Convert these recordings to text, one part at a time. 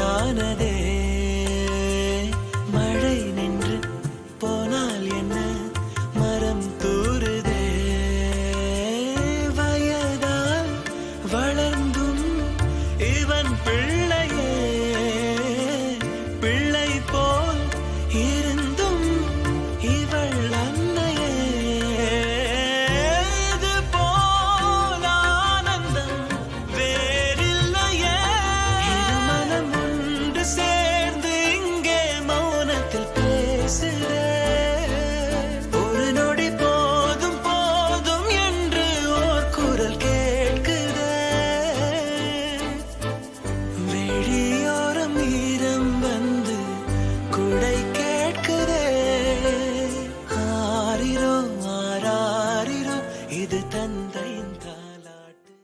ஆனதே மழை நின்று போனால் என்ன மரம் தூறுதே வயதால் வளர்ந்தும் இவன் பிள்ளையே பிள்ளை போல் இருந்தும் இவள் அன்னையே இது போல் ஆனந்தம் வேறில்லையே இரு மனம் ஒன்று சேர்ந்து இங்கே மௌனத்தில் பேசுதே ஒரு நொடி போதும் போதும் என்று ஓர் குரல் கேட்குதே வெளியோரம் ஈரம் வந்து குடை கேட்குதே ஆரிரோ ஆராரிரோ இது தந்தையின் தாலாட்டு.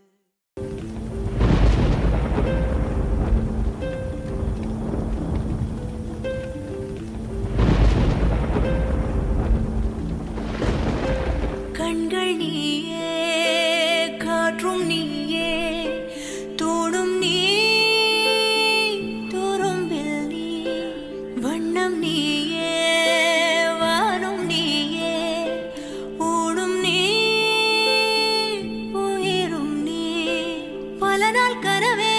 கண்கள் நீயே காற்றும் நீயே தோடும் நீ துரும்பில் நீ வண்ணம் நீயே வானும் நீயே ஊடும் நீ உயிரும் நீ பல நாள் கனவே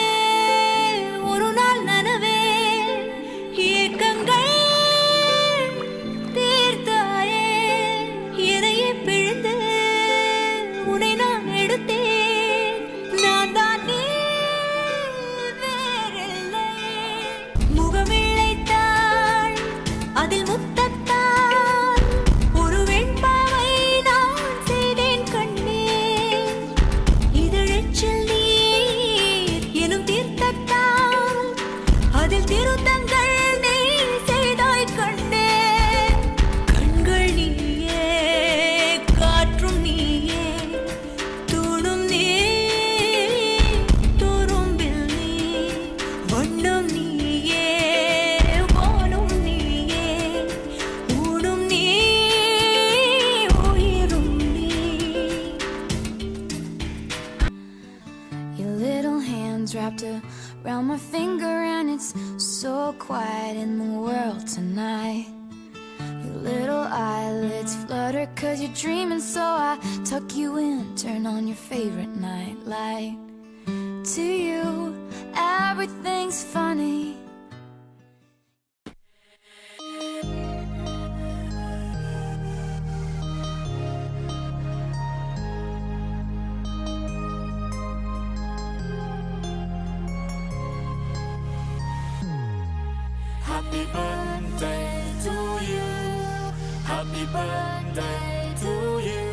ஒரு நாள் நனவே ஏக்கங்கள் தீர்த்தாயே எதையே பிழிந்து உன்னை நான் எடுத்தேன் நான் தான் நீ வேறில்லை முகமிழைத்தாள் அதில் முத்தத்தால் ஒரு வெண்பாவை நான் செய்தேன் கண்ணே இதழெச்சில் நீர் எனும் தீர்த்தத்தால் அதில் திருத்தங்கள் நீ செய்தாய் கண்ணே கண்கள் நீயே காற்றும் நீயே தூணும் நீ துரும்பில் நீ வண்ணம் நீயே வானும் நீயே ஊடும் நீ உயிரும் நீ Your little hands wrapped around my finger and it's so quiet in the world tonight. Your little eyelids flutter cause you're dreaming, so I tuck you in, turn on your favorite night light. To you, everything's funny. Happy birthday to you. Happy birthday to you.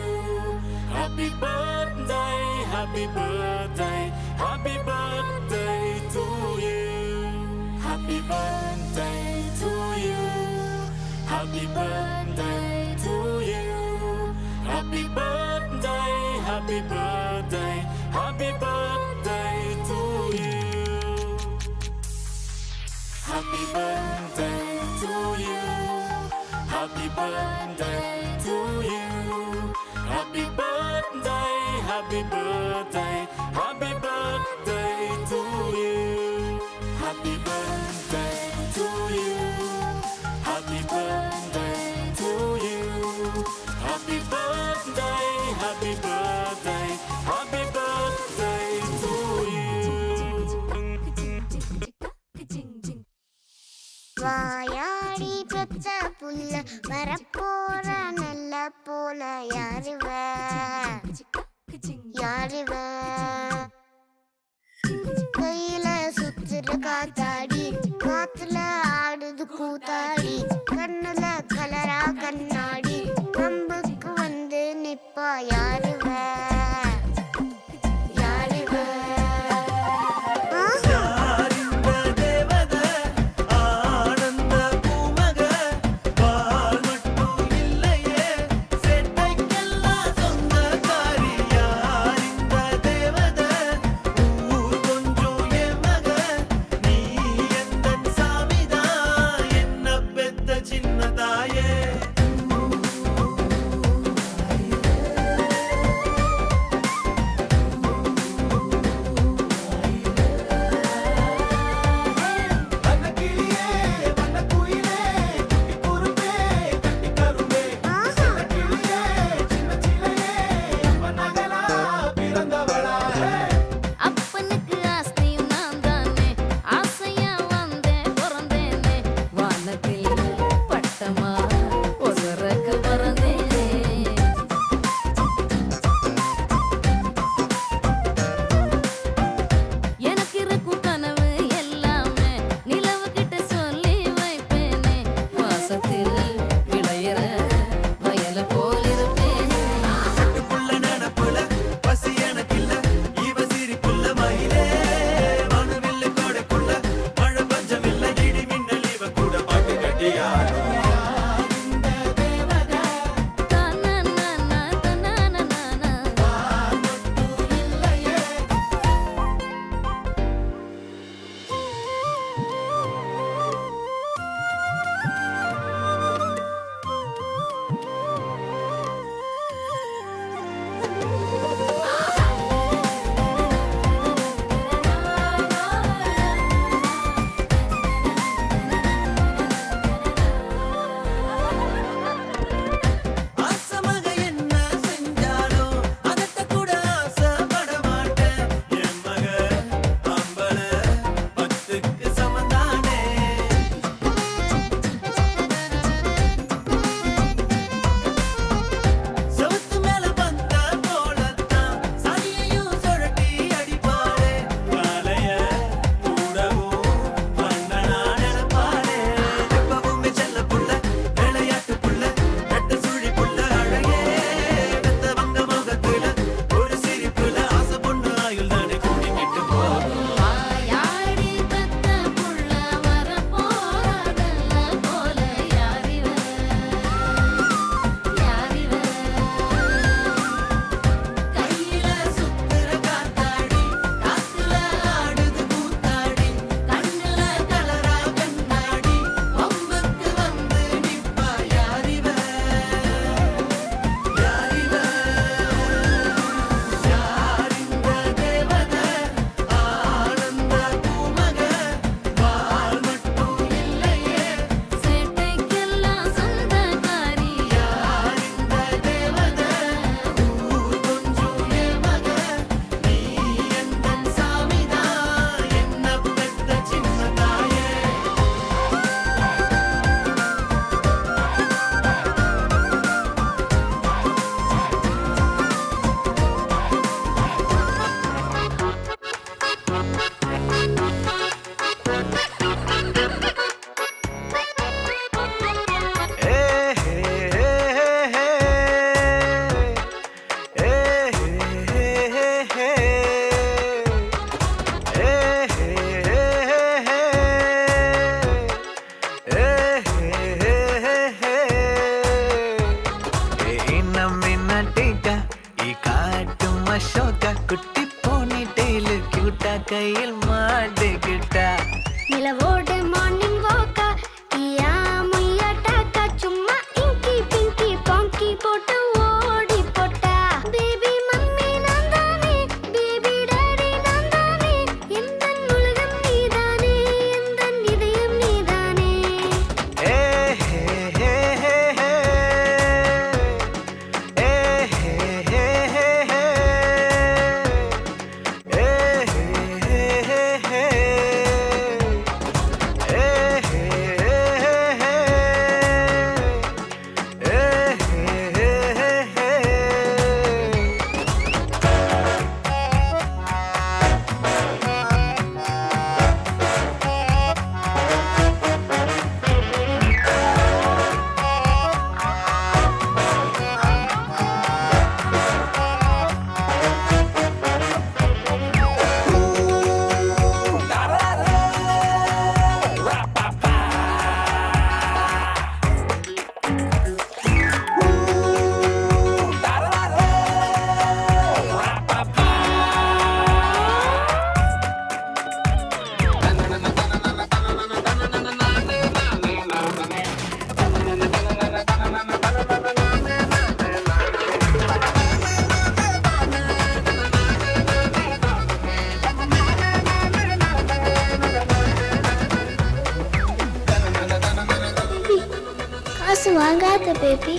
Happy birthday, happy birthday, happy birthday to you. Happy birthday to you. Happy birthday to you. Happy birthday, happy birthday, happy birthday to you. Happy birthday to you. Happy birthday to you. Happy birthday, happy birthday, happy birthday to you. Happy birthday to you. Happy birthday to you. Happy birthday, happy birthday, happy birthday to you. வாயாடி பெத்த புல்ல வரப்போற நல்ல போல யாருவ யாருவ கையில சுத்துற காத்தாடி காத்துல ஆடுது கூத்தாடி கண்ணுல கலரா கண்ணாடி கம்புக்கு வந்து நிப்பா யாருவ யாருவ யார் இந்த தேவதை ஆனந்த பூமக பால் மட்டும் இல்லையே செட்டைக்கெல்லாம் சொந்தக்காரி யார் இந்த தேவதை ஊர் கொஞ்சம் என் மக நீ எந்தன் சாமிதான் என்ன பெத்த கையில் மாட்டிக்கிட்டா நிலவோடு மார்னிங் வாக்கா ஈயா முய்யா டாக்கா சும்மா இங்கி பிங்கி பாங்கி போட்டு ஓடி போட்டா பேபி மம்மி நான் தானே பேபி டாடி நான் தானே எந்த உலகம் நீதானே எந்த இதயம் நீதானே ஏ ஹே ஹே ஹே ஹே ஏ ஹே ஹே ஹே ஹே ஏ ஹே ஹே ஹே ஹே ஏ ஹே ஹே ஹே ஹே ஏ ஹே ஹே ஹே ஹே காசு வாங்காத பேபி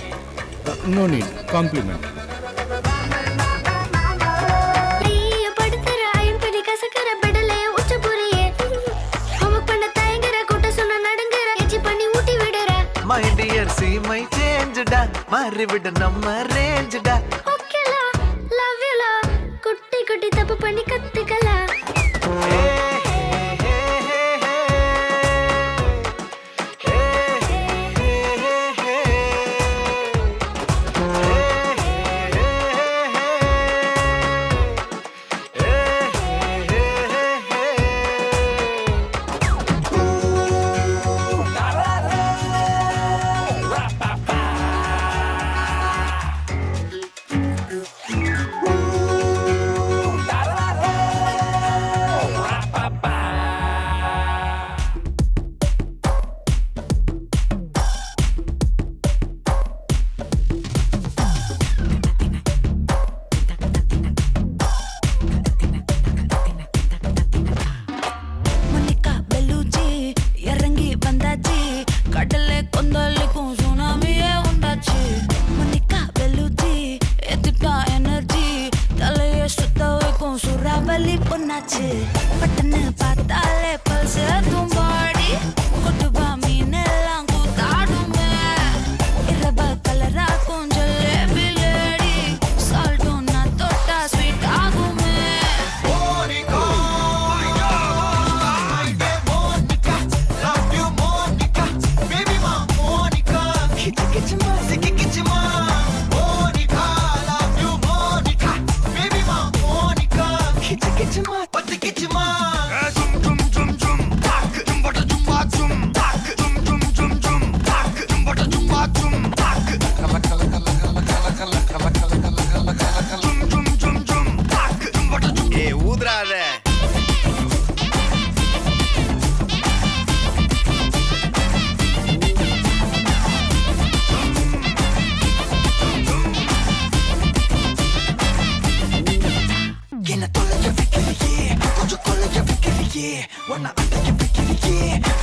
No need. Compliment. ஐயோ படுத்துற ஐம்படி கசக்கற பெடலே உச்ச புரியே அவ பண்ண தயங்குற கூட்ட சொன்ன நடுங்குற எச்சி பண்ணி ஊட்டி விடுற மை டியர் சி மை சேஞ்சுடா மாறிவிடு நம்ம ரேஞ்சுடா ஓகேலா லவ் யூ லா குட்டி குட்டி தப்பு பண்ணி கத்துக்கலாம் ஏ ஹே ஹே ஹே ஹே ஏ ஹே ஹே ஹே ஹே மோனிகா பெலூச்சி இறங்கி வந்தாச்சு கடலே கொந்தளிக்கும் சுனாமியே உண்டாச்சு மோனிகா பெலூச்சி எதுட்டா எனர்ஜி தலையை சுத்த வைக்கும் சூறாவளி பொண்ணாச்சு பட்டன்னு பார்த்தாலே பல்ஸ் தும்பாடி கொட்டுவா மீனெல்லாம் கூத்தாடுமே இரவ கலராக்கும் ஜல்லேபி லேடி சால்ட்டும் நான் தொட்டா ஸ்வீட் ஆகுமே ஏ ஊதுறாத என்ன தொலைய வைக்கிறியே கொஞ்சம் கொலைய வைக்கிறியே உன்னை அடைய வைக்கிறியே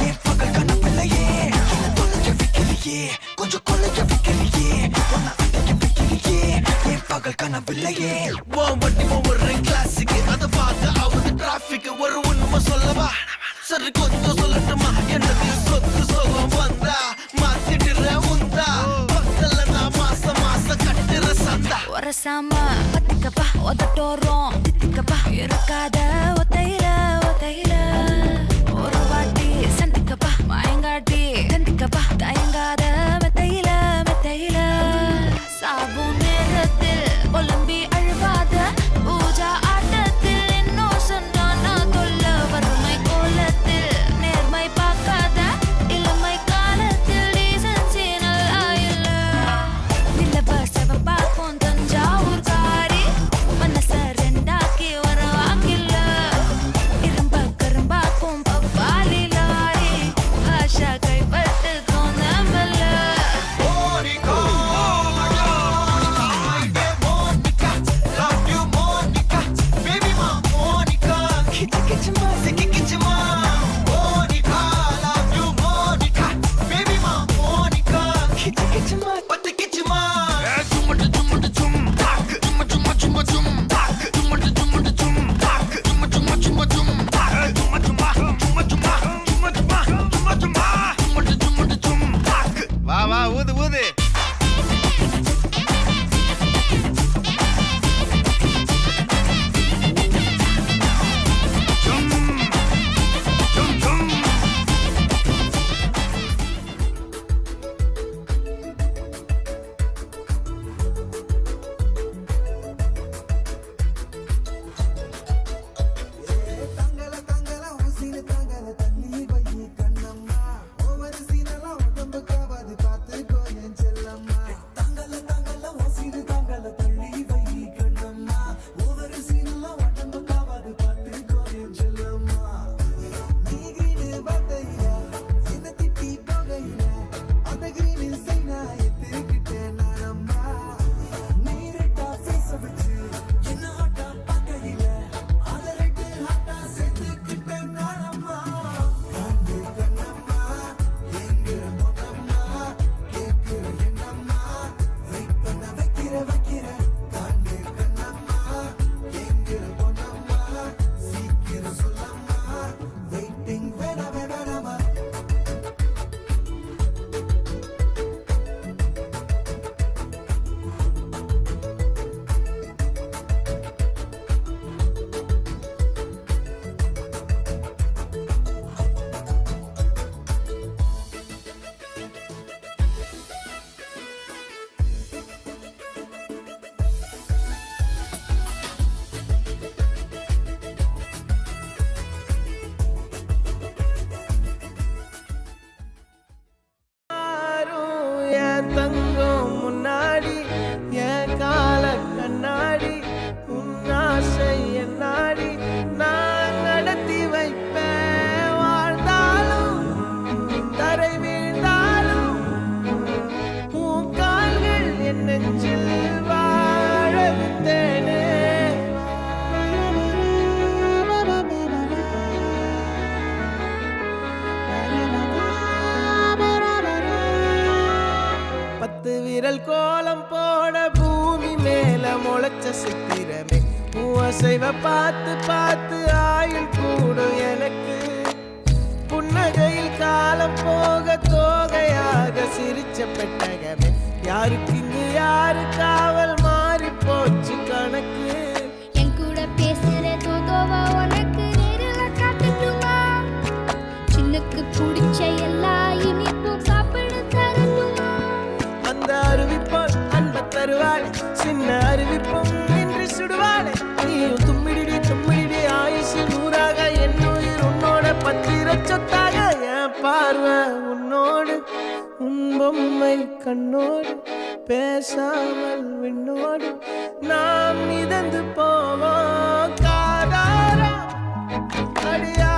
என் பகல் கனவில்லையே என்ன தொலைய வைக்கிறியே கொஞ்சம் கொலைய வைக்கிறியே உன்னை அடைய வைக்கிறியே என் பகல் கனவில்லையே வண்டி ஒவ்வொரு கிளாஸுக்கு அதை பார்க்க ஆகுது டிராபிக் ஒரு உண்மை சொல்லவா சரி கொஞ்சம் சொல்லட்டுமா எனக்கு சொத்து சுகம் வந்தா மாத்திடுற உந்தா பக்கத்துல நான் மாசம் மாசம் கட்டுற சந்தா ஒரசாம பத்திக்கப்பா ஒதட்டோரம் தித்திக்கப்பா இருக்காத ஒத்தையில ஒத்தையில ஒரு வாட்டி சந்திக்கப்பா மாயங்காட்டி சந்திக்கப்பா தயங்காத மெத்தையில மெத்தையில சாபு நேரத்தில் ஒலிம்பி அழுவாத பூஜா ஆட்டத்தில் இன்னும் சொன்னான தொல்ல வறுமை கோலத்தில் நேர்மை பார்க்காத இளமை காலத்தில் டீசன்சி நல்லா இல்ல நிலவ செவப்பாக்கும் தஞ்சாவூர் காரி மனச ரெண்டாக்கி வரவாக்கில்ல விரல் கோலம் போட பூமி மேல முளைச்ச சித்திரமே அசைவ பார்த்து பார்த்து ஆயுள் கூடும் எனக்கு புன்னகையில் காலம் போக தோகையாக சிரிச்ச பெட்டகமே யாருக்கு இங்கு யாரு காவல் மாறி போச்சு கணக்கு என் கூட பேசுற தோதோவா உனக்கு நேரில் காட்டட்டுமா சின்னுக்கு பிடிச்ச எல்லா இனிப்பும் சாப்பிட தரணுமா அந்த அறிவிப்போல் அன்ப தருவாளே சின்ன அறிவிப்பும் இன்று சுடுவாளே நீயும் தும்மிடி ஆயுசு நூறாக என் உயிர் உன்னோட பத்திர சொத்தாக என் பார்வை உன்னோடு உன் பொம்மை கண்ணோடு பேசாமல் விண்ணோடு நாம் மிதந்து போவோம் காதாரா அடியா